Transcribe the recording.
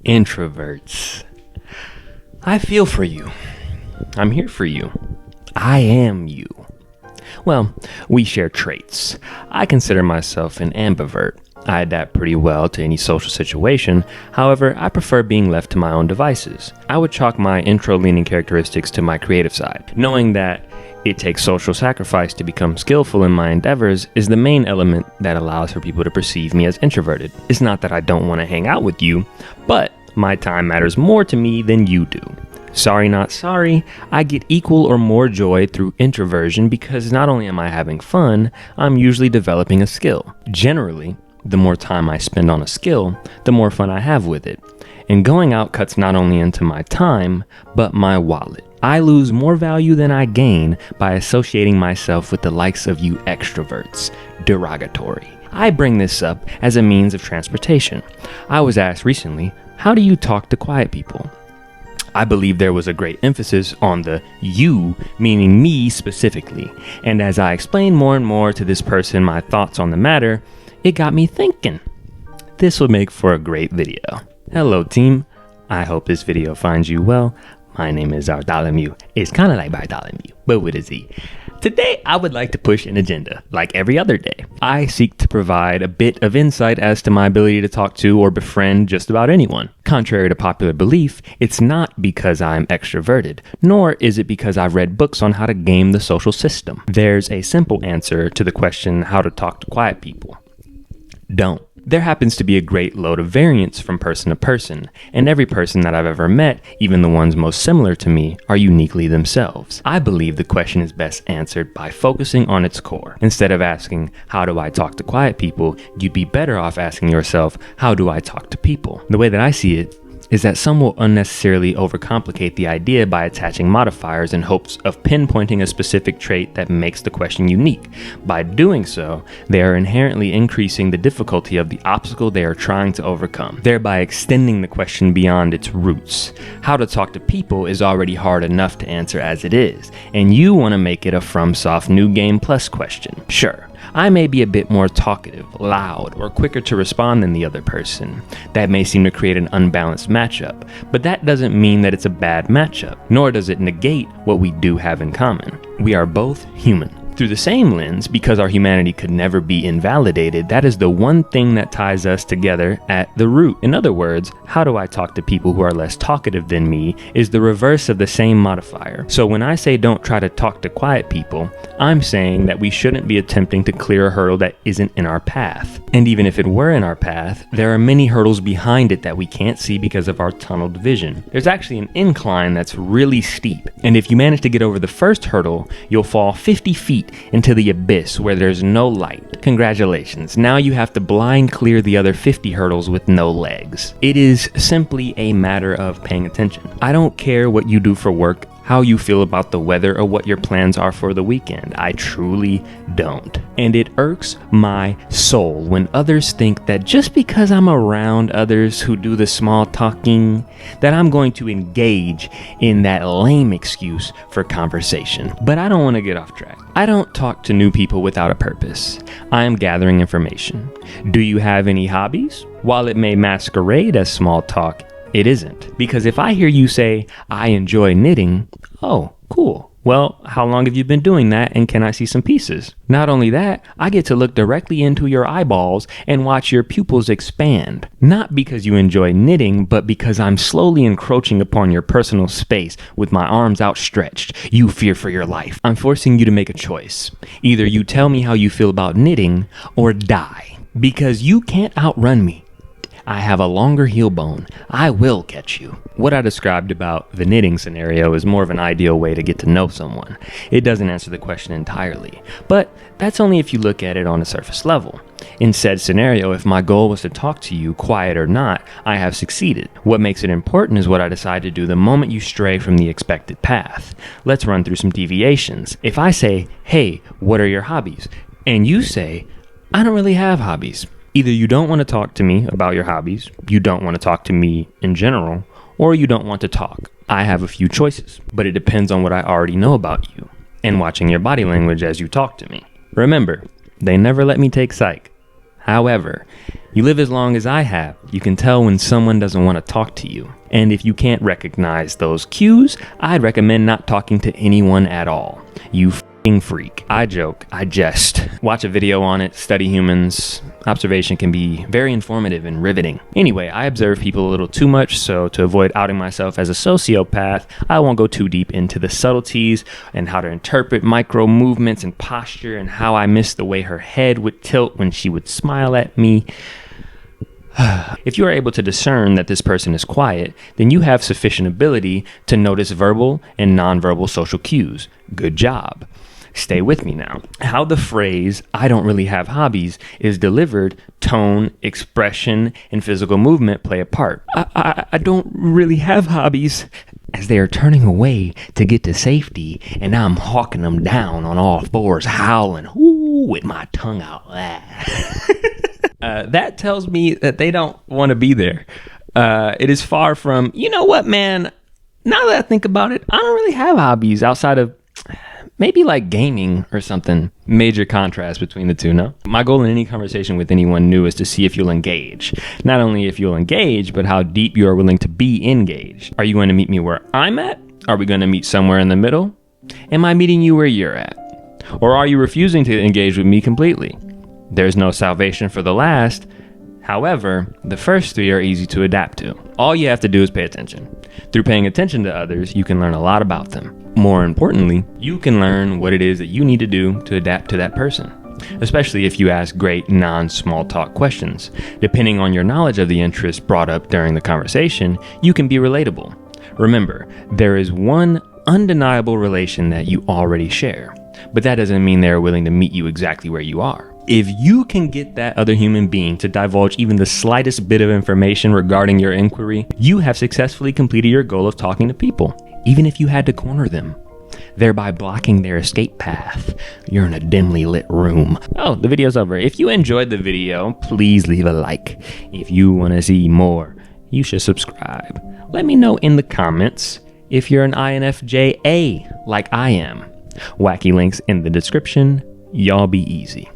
Introverts. I feel for you. I'm here for you. I am you. Well, we share traits. I consider myself an ambivert. I adapt pretty well to any social situation. However, I prefer being left to my own devices. I would chalk my intro-leaning characteristics to my creative side. Knowing that it takes social sacrifice to become skillful in my endeavors is the main element that allows for people to perceive me as introverted. It's not that I don't want to hang out with you, but my time matters more to me than you do. Sorry, not sorry. I get equal or more joy through introversion because not only am I having fun, I'm usually developing a skill. Generally, the more time I spend on a skill, the more fun I have with it. And going out cuts not only into my time, but my wallet. I lose more value than I gain by associating myself with the likes of you extroverts. Derogatory. I bring this up as a means of transportation. I was asked recently, how do you talk to quiet people? I believe there was a great emphasis on the you, meaning me specifically. And as I explained more and more to this person my thoughts on the matter, it got me thinking. This would make for a great video. Hello team, I hope this video finds you well. My name is Bartholomew. It's kind of like Bartholomew, but with a Z. Today, I would like to push an agenda, like every other day. I seek to provide a bit of insight as to my ability to talk to or befriend just about anyone. Contrary to popular belief, it's not because I'm extroverted, nor is it because I've read books on how to game the social system. There's a simple answer to the question how to talk to quiet people. Don't. There happens to be a great load of variance from person to person, and every person that I've ever met, even the ones most similar to me, are uniquely themselves. I believe the question is best answered by focusing on its core. Instead of asking, how do I talk to quiet people, you'd be better off asking yourself, how do I talk to people? The way that I see it is that some will unnecessarily overcomplicate the idea by attaching modifiers in hopes of pinpointing a specific trait that makes the question unique. By doing so, they are inherently increasing the difficulty of the obstacle they are trying to overcome, thereby extending the question beyond its roots. How to talk to people is already hard enough to answer as it is, and you want to make it a FromSoft New Game Plus question. Sure, I may be a bit more talkative, loud, or quicker to respond than the other person. That may seem to create an unbalanced matchup, but that doesn't mean that it's a bad matchup, nor does it negate what we do have in common. We are both human. Through the same lens, because our humanity could never be invalidated, that is the one thing that ties us together at the root. In other words, how do I talk to people who are less talkative than me is the reverse of the same modifier. So when I say don't try to talk to quiet people, I'm saying that we shouldn't be attempting to clear a hurdle that isn't in our path. And even if it were in our path, there are many hurdles behind it that we can't see because of our tunneled vision. There's actually an incline that's really steep, and if you manage to get over the first hurdle, you'll fall 50 feet into the abyss where there's no light. Congratulations, now you have to blind clear the other 50 hurdles with no legs. It is simply a matter of paying attention. I don't care what you do for work, how you feel about the weather, or what your plans are for the weekend. I truly don't. And it irks my soul when others think that just because I'm around others who do the small talking, that I'm going to engage in that lame excuse for conversation. But I don't want to get off track. I don't talk to new people without a purpose. I am gathering information. Do you have any hobbies? While it may masquerade as small talk, it isn't. Because if I hear you say, I enjoy knitting, oh, cool. Well, how long have you been doing that, and can I see some pieces? Not only that, I get to look directly into your eyeballs and watch your pupils expand. Not because you enjoy knitting, but because I'm slowly encroaching upon your personal space with my arms outstretched. You fear for your life. I'm forcing you to make a choice. Either you tell me how you feel about knitting, or die. Because you can't outrun me. I have a longer heel bone. I will catch you. What I described about the knitting scenario is more of an ideal way to get to know someone. It doesn't answer the question entirely, but that's only if you look at it on a surface level. In said scenario, if my goal was to talk to you, quiet or not, I have succeeded. What makes it important is what I decide to do the moment you stray from the expected path. Let's run through some deviations. If I say, hey, what are your hobbies? And you say, I don't really have hobbies. Either you don't want to talk to me about your hobbies, you don't want to talk to me in general, or you don't want to talk. I have a few choices, but it depends on what I already know about you, and watching your body language as you talk to me. Remember, they never let me take psych. However, you live as long as I have. You can tell when someone doesn't want to talk to you. And if you can't recognize those cues, I'd recommend not talking to anyone at all. You f***ing freak. I joke, I jest. Watch a video on it, study humans. Observation can be very informative and riveting. Anyway, I observe people a little too much, so to avoid outing myself as a sociopath, I won't go too deep into the subtleties and how to interpret micro movements and posture and how I miss the way her head would tilt when she would smile at me. If you are able to discern that this person is quiet, then you have sufficient ability to notice verbal and nonverbal social cues. Good job. Stay with me now. How the phrase, "I don't really have hobbies," is delivered, tone, expression, and physical movement play a part. I don't really have hobbies. As they are turning away to get to safety, and I'm hawking them down on all fours, howling, ooh, with my tongue out. That tells me that they don't want to be there. It is far from, you know what, man? Now that I think about it, I don't really have hobbies outside of maybe like gaming or something. Major contrast between the two, no? My goal in any conversation with anyone new is to see if you'll engage. Not only if you'll engage, but how deep you are willing to be engaged. Are you going to meet me where I'm at? Are we going to meet somewhere in the middle? Am I meeting you where you're at? Or are you refusing to engage with me completely? There's no salvation for the last. However, the first three are easy to adapt to. All you have to do is pay attention. Through paying attention to others, you can learn a lot about them. More importantly, you can learn what it is that you need to do to adapt to that person, especially if you ask great non-small talk questions. Depending on your knowledge of the interests brought up during the conversation, you can be relatable. Remember, there is one undeniable relation that you already share, but that doesn't mean they're willing to meet you exactly where you are. If you can get that other human being to divulge even the slightest bit of information regarding your inquiry, you have successfully completed your goal of talking to people, even if you had to corner them, thereby blocking their escape path. You're in a dimly lit room. Oh, the video's over. If you enjoyed the video, please leave a like. If you want to see more, you should subscribe. Let me know in the comments if you're an INFJA like I am. Wacky links in the description. Y'all be easy.